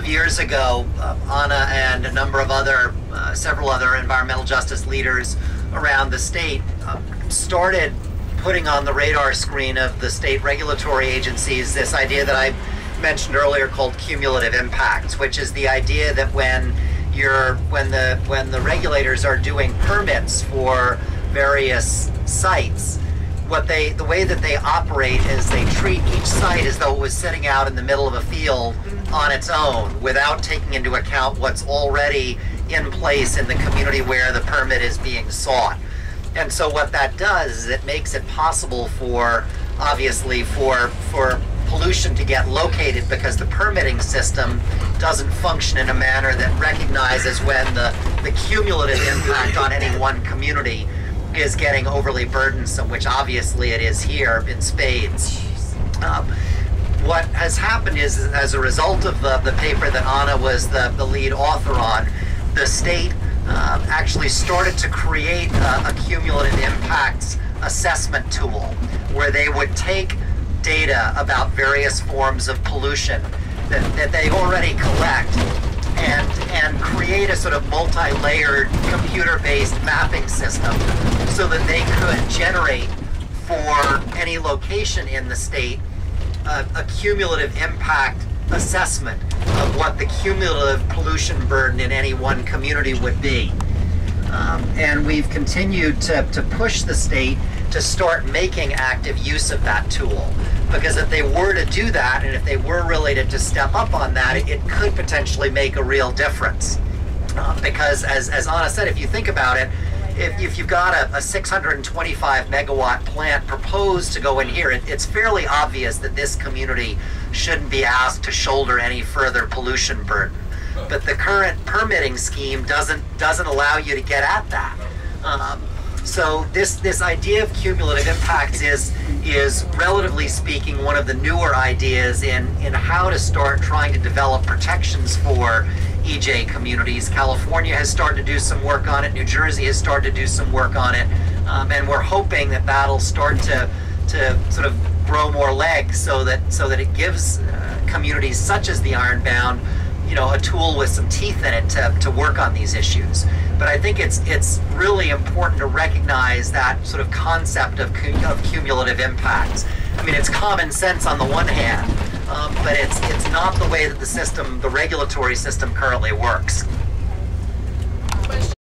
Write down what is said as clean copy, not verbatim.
of years ago, Anna and a number of several other environmental justice leaders around the state started putting on the radar screen of the state regulatory agencies this idea that I mentioned earlier called cumulative impacts, which is the idea that when the regulators are doing permits for various sites, the way that they operate is they treat each site as though it was sitting out in the middle of a field on its own without taking into account what's already in place in the community where the permit is being sought. And so what that does is it makes it possible for pollution to get located, because the permitting system doesn't function in a manner that recognizes when the cumulative impact on any one community is getting overly burdensome, which obviously it is here in spades. What has happened is, as a result of the paper that Anna was the lead author on, the state actually started to create a cumulative impacts assessment tool where they would take data about various forms of pollution that they already collect and create a sort of multi-layered computer-based mapping system so that they could generate for any location in the state a cumulative impact assessment of what the cumulative pollution burden in any one community would be. And we've continued to push the state to start making active use of that tool. Because if they were to do that, and if they were really to step up on that, it could potentially make a real difference. Because as Anna said, if you think about it, if you've got a 625 megawatt plant proposed to go in here, it's fairly obvious that this community shouldn't be asked to shoulder any further pollution burden. But the current permitting scheme doesn't allow you to get at that. So this idea of cumulative impacts is relatively speaking one of the newer ideas in how to start trying to develop protections for EJ communities. California has started to do some work on it. New Jersey has started to do some work on it, and we're hoping that that'll start to sort of grow more legs so that it gives communities such as the Ironbound, a tool with some teeth in it to work on these issues. But I think it's really important to recognize that sort of concept of cumulative impacts. I mean, it's common sense on the one hand, but it's not the way that the regulatory system currently works.